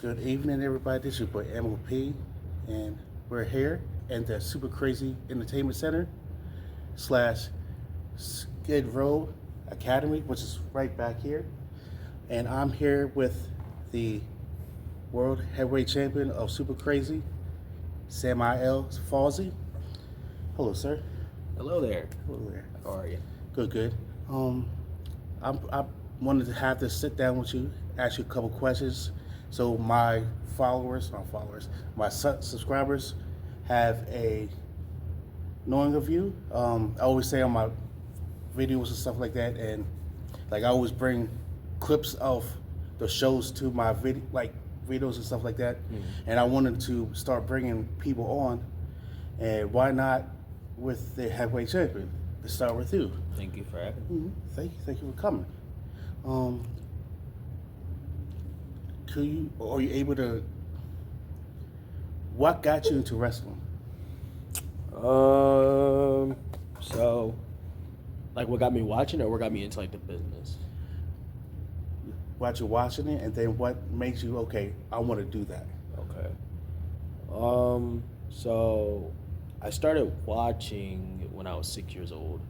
Good evening, everybody. This is your boy MOP, and we're here in the Superkrazee Entertainment Center slash Skid Row Academy, which is right back here. And I'm here with the World Heavyweight Champion of Superkrazee, Samael Fawzi. Hello, sir. Hello there. Hello there. How are you? Good, good. I wanted to have this sit down with you, ask you a couple questions, so my my subscribers have a knowing of you. I always say on my videos and stuff like that, and like I always bring clips of the shows to my videos and stuff like that. And I wanted to start bringing people on, and why not with the heavyweight champion? Let's start with you. Thank you for having me. Thank you for coming. Are you able to? What got you into wrestling? So, like, what got me watching, or what got me into like the business? What you're watching it, and then what made you okay? I want to do that. Okay. So I started watching when I was 6 years old.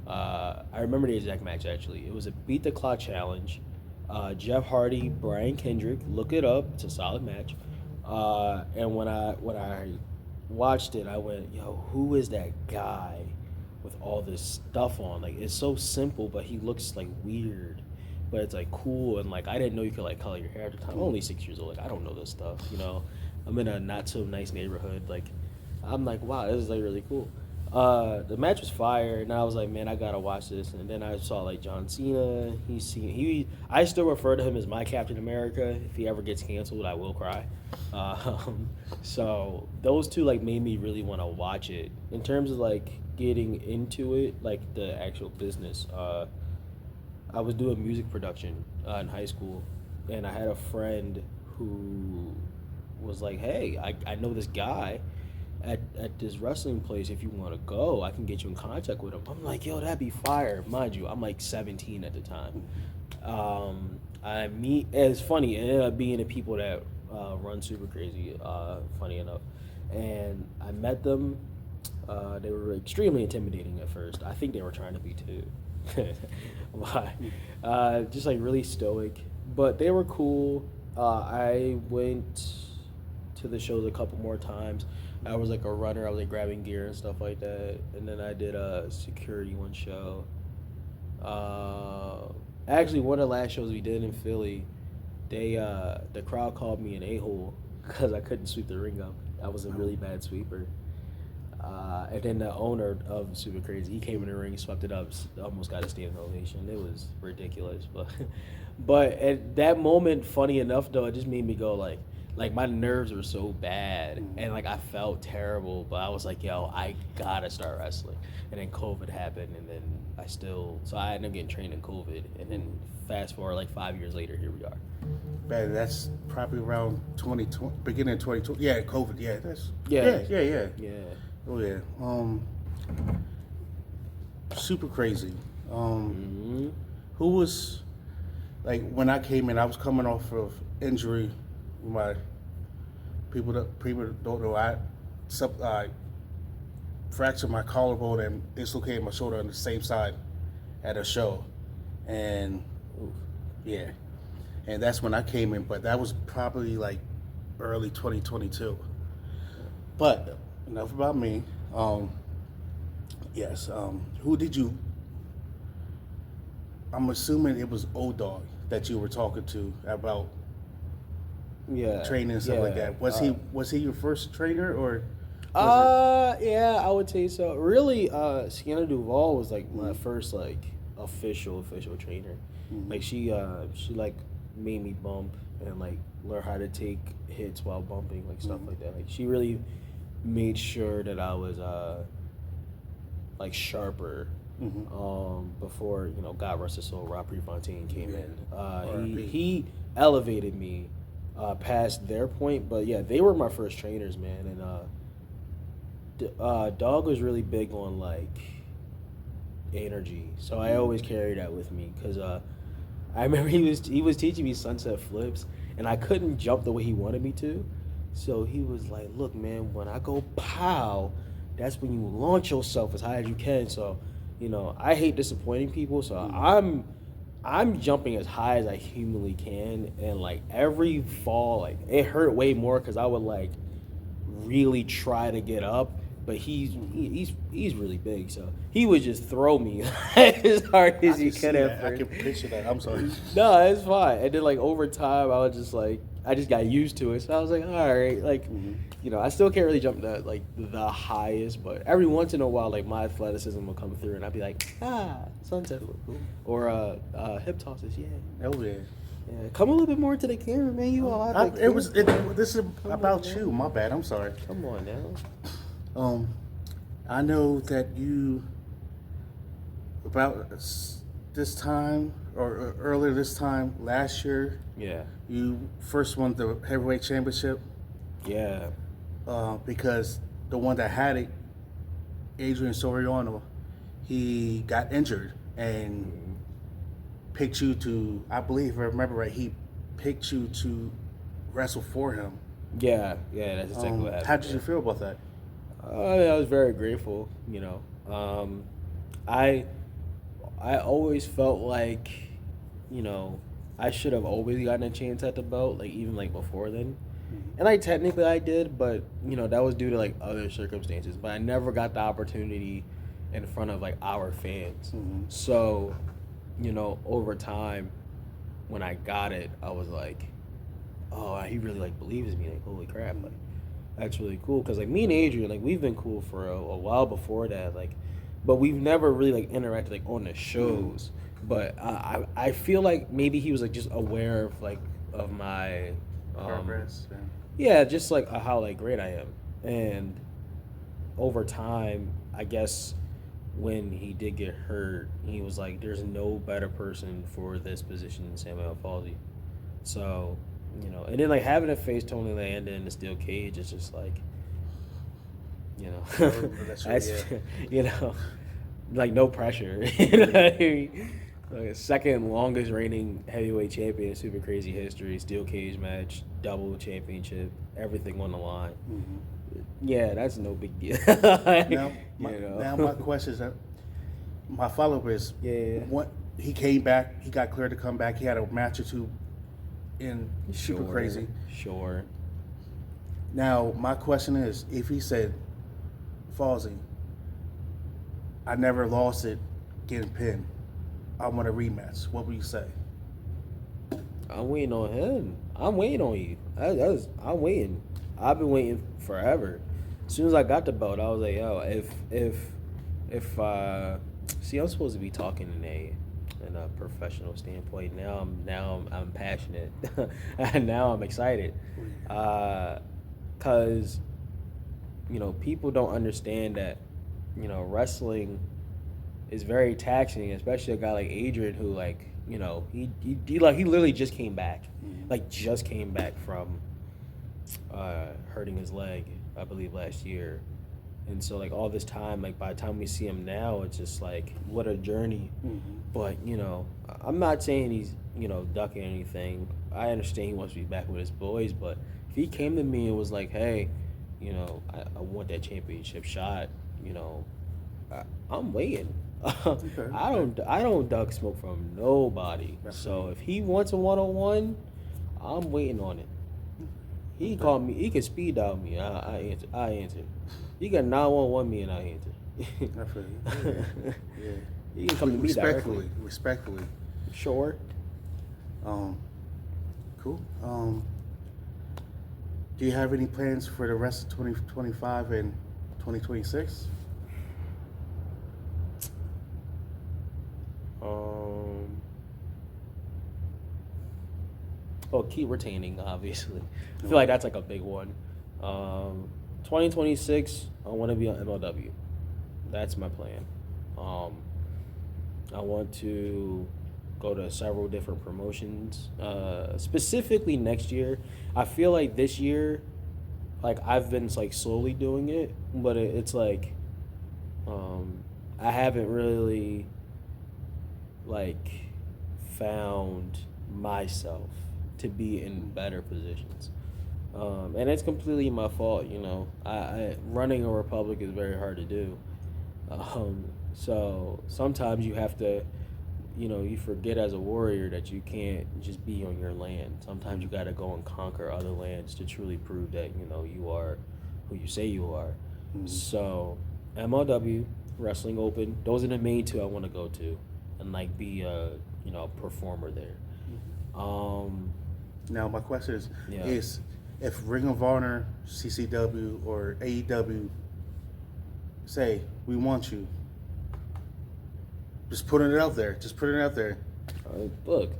I remember the exact match actually. It was a Beat the Clock challenge. Jeff Hardy, Brian Kendrick. Look it up. It's a solid match. And when I watched it, I went, "Yo, who is that guy with all this stuff on? Like, it's so simple, but he looks like weird, but it's like cool." And like, I didn't know you could like color your hair at the time. I'm only 6 years old. Like, I don't know this stuff. I'm in a not so nice neighborhood. Like, I'm like, wow, this is like really cool. The match was fire, and I was like, man, I gotta watch this. And then I saw like John Cena. I still refer to him as my Captain America. If he ever gets canceled, I will cry. So those two like made me really want to watch it. In terms of like getting into it, like the actual business, I was doing music production in high school, and I had a friend who was like, hey, I know this guy at this wrestling place. If you want to go, I can get you in contact with him. I'm like, yo, that'd be fire. Mind you, I'm like 17 at the time. It's funny, it ended up being the people that run Superkrazee, funny enough. And I met them. They were extremely intimidating at first. I think they were trying to be too. Just like really stoic. But they were cool. I went to the shows a couple more times. I was like a runner. I was like grabbing gear and stuff like that. And then I did a security one show. Actually, one of the last shows we did in Philly, the crowd called me an a-hole because I couldn't sweep the ring up. I was a really bad sweeper. And then the owner of Superkrazee, he came in the ring, swept it up, almost got a standing ovation. It was ridiculous, but at that moment, funny enough though, it just made me go like my nerves were so bad, and like I felt terrible, but I was like, yo, I gotta start wrestling. And then COVID happened, and then so I ended up getting trained in COVID, and then fast forward like 5 years later, here we are. Man, that's probably around 2020, beginning of 2020. Yeah, COVID. Yeah, Yeah. Oh yeah. Superkrazee. Who was like when I came in? I was coming off of injury. My people don't know. I fractured my collarbone and dislocated my shoulder on the same side at a show, and yeah, and that's when I came in. But that was probably like early 2022. But enough about me. Yes. Who did you? I'm assuming it was O-Dog that you were talking to about training and stuff like that. Was he your first trainer, or? Yeah, I would say so. Really, Sienna Duval was like my first like official trainer. Like she like made me bump and like learn how to take hits while bumping, like stuff like that. Like she really made sure that I was like sharper. Before God rest his soul, Rob Prefontaine came in. He elevated me past their point, but yeah, they were my first trainers, man. And Dog was really big on like energy, so I always carry that with me because I remember he was teaching me sunset flips, and I couldn't jump the way he wanted me to. So he was like, "Look, man, when I go pow, that's when you launch yourself as high as you can." So, I hate disappointing people, so I'm jumping as high as I humanly can, and like every fall, like it hurt way more because I would like really try to get up, but he's really big, so he would just throw me as hard as he could at I first. can picture that. I'm sorry. No, it's fine. And then like over time, I was just like, I just got used to it. So I was like, all right, like, I still can't really jump that like the highest, but every once in a while, like my athleticism will come through, and I'll be like, sunset flip, or hip tosses, yeah. Oh yeah. Yeah, come a little bit more to the camera, man. You all have the This is about on, you. My bad. I'm sorry. Come on now. I know that you about this time or earlier this time last year. Yeah. You first won the heavyweight championship. Yeah. Because the one that had it, Adrian Soriano, he got injured and picked you to, I believe, if I remember right, he picked you to wrestle for him. Yeah, that's exactly what happened. How did you feel about that? I was very grateful. I always felt like, I should have always gotten a chance at the belt, like even like before then. And I did, but that was due to like other circumstances. But I never got the opportunity in front of like our fans. So, over time, when I got it, I was like, oh, he really like believes in me. Like, holy crap, like that's really cool. Cause like me and Adrian, like we've been cool for a while before that, like, but we've never really like interacted like on the shows. But I feel like maybe he was like just aware of like of my Progress. yeah, just like how like great I am. And over time, I guess when he did get hurt, he was like, "There's no better person for this position than Samael Fawzi." So, and then like having to face Tony Landon in the steel cage is just like, that's like no pressure. Like second longest reigning heavyweight champion in Superkrazee history, steel cage match, double championship, everything on the line. Yeah, that's no big deal. Now my question is, my follow-up is, what he came back, he got cleared to come back. He had a match or two in Superkrazee. Sure. Now my question is, if he said, Fawzi, I never lost it getting pinned, I want a rematch, what would you say? I'm waiting on him. I'm waiting on you. I'm waiting. I've been waiting forever. As soon as I got the belt, I was like, yo, if see, I'm supposed to be talking in a professional standpoint. Now I'm passionate. And now I'm excited. Cause people don't understand that wrestling is very taxing, especially a guy like Adrian who like he literally just came back, from hurting his leg, I believe last year, and so like all this time, like by the time we see him now, it's just like what a journey. But I'm not saying he's ducking anything. I understand he wants to be back with his boys, but if he came to me and was like, hey, I want that championship shot, I'm waiting. Okay. I don't duck smoke from nobody. So if he wants a 1-on-1, I'm waiting on it. He can call me. He can speed dial me. I answer. He can 911 me and I answer. I feel you. Yeah. He can come to me directly. Respectfully. Sure. Cool. Do you have any plans for the rest of 2025 and 2026? Well, keep retaining, obviously. I feel like that's like a big one. 2026, I want to be on MLW. That's my plan. I want to go to several different promotions. Specifically next year. I feel like this year, like I've been like slowly doing it, but it's like I haven't really like found myself to be in better positions. And it's completely my fault, you know. I running a republic is very hard to do. So sometimes you have to, you know, you forget as a warrior that you can't just be on your land. Sometimes you got to go and conquer other lands to truly prove that, you know, you are who you say you are. Mhm. So MLW, Wrestling Open, those are the main two I want to go to and like be a, you know, performer there. Now my question Yeah. is if Ring of Honor, CCW, or AEW say we want you, just putting it out there. Just putting it out there. Look,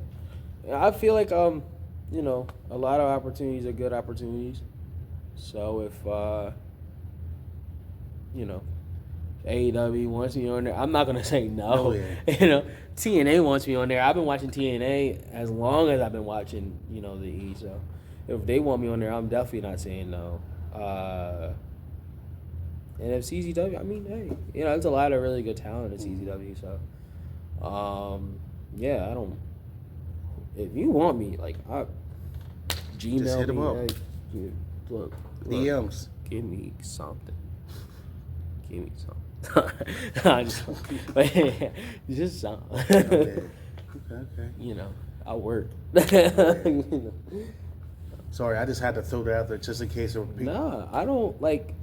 I feel like you know, a lot of opportunities are good opportunities. So if you know, AEW wants me on there, I'm not gonna say no. No, yeah. You know, TNA wants me on there. I've been watching TNA as long as I've been watching, you know, the E. So if they want me on there, I'm definitely not saying no. And if CZW, I mean, hey, you know, there's a lot of really good talent at CZW. So, yeah, I don't. If you want me, like, Gmail Just hit 'em me. up. Hey, look, DMs. give me something. Give me something. I just something. Okay. You know, I work. Sorry, I just had to throw that out there just in case of people, Nah, I don't like.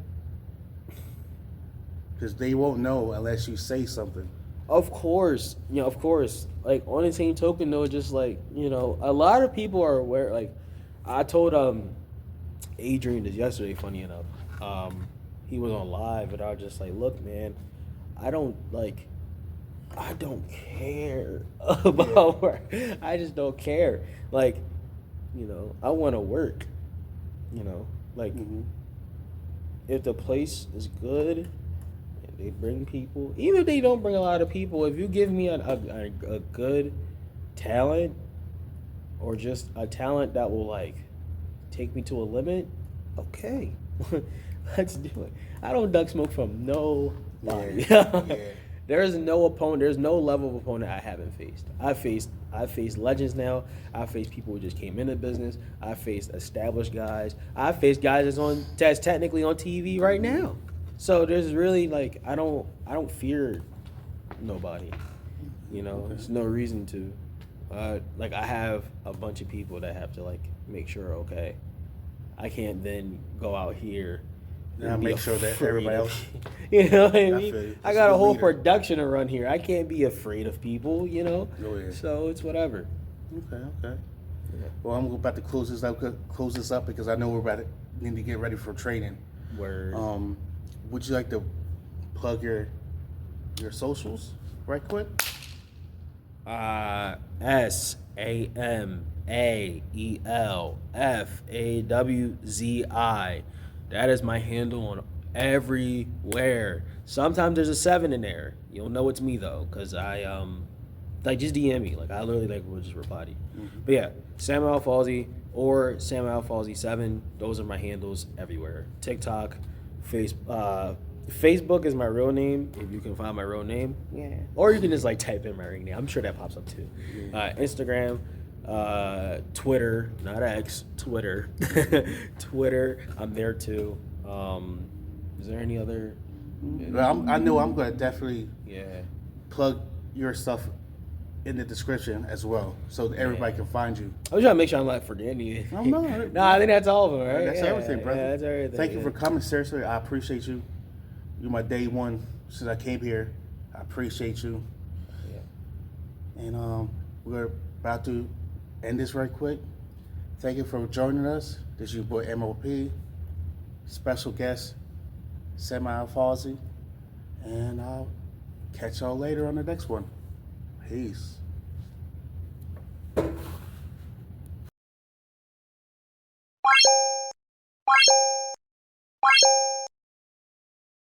because they won't know unless you say something. Of course, you know, of course. Like on the same token, though, just like you know, a lot of people are aware. Like, I told Adrian this yesterday. Funny enough, he was on live, and I was just like, "Look, man, I don't care about work. I just don't care. Like, you know, I want to work. You know, like if the place is good." They bring people, even if they don't bring a lot of people. If you give me a good talent, or just a talent that will like take me to a limit, okay, let's do it. I don't duck smoke from nobody. Yeah. There's no opponent. There's no level of opponent I haven't faced. I faced legends now. I faced people who just came into business. I faced established guys. I faced guys that's technically on TV right now. So there's really like I don't fear nobody, you know. There's no reason to. Like I have a bunch of people that have to like make sure. Okay, I can't then go out here. And make sure that everybody else. You know what I I mean? feel you. I It's got a a whole leader. production to run here. I can't be afraid of people, you know. Oh, yeah. So it's whatever. Okay. Yeah. Well, I'm about to close this up because I know we're about to need to get ready for training. Word. Would you like to plug your socials right quick? SAMAELFAWZI. That is my handle on everywhere. Sometimes there's a 7 in there. You'll know it's me though, cause I like just DM me. Like I literally like will just reply to you. But yeah, Samael Fawzi or Samael Fawzi 7. Those are my handles everywhere. TikTok, Facebook is my real name, if you can find my real name. Yeah. Or you can just like type in my real name. I'm sure that pops up too. Instagram, Twitter, not X, Twitter. Twitter, I'm there too. Is there any other? Well, I know I'm going to definitely Yeah. plug your stuff in the description as well, so that everybody can find you. I'm trying to make sure I'm not forgetting you. I'm not. No, I think that's all of them, right? That's everything, brother. Yeah, that's everything. Thank you for coming. Seriously, I appreciate you. You're my day one since I came here. I appreciate you. Yeah. And we're about to end this right quick. Thank you for joining us. This is your boy MOP, special guest Samael Fawzi, and I'll catch y'all later on the next one. Peace.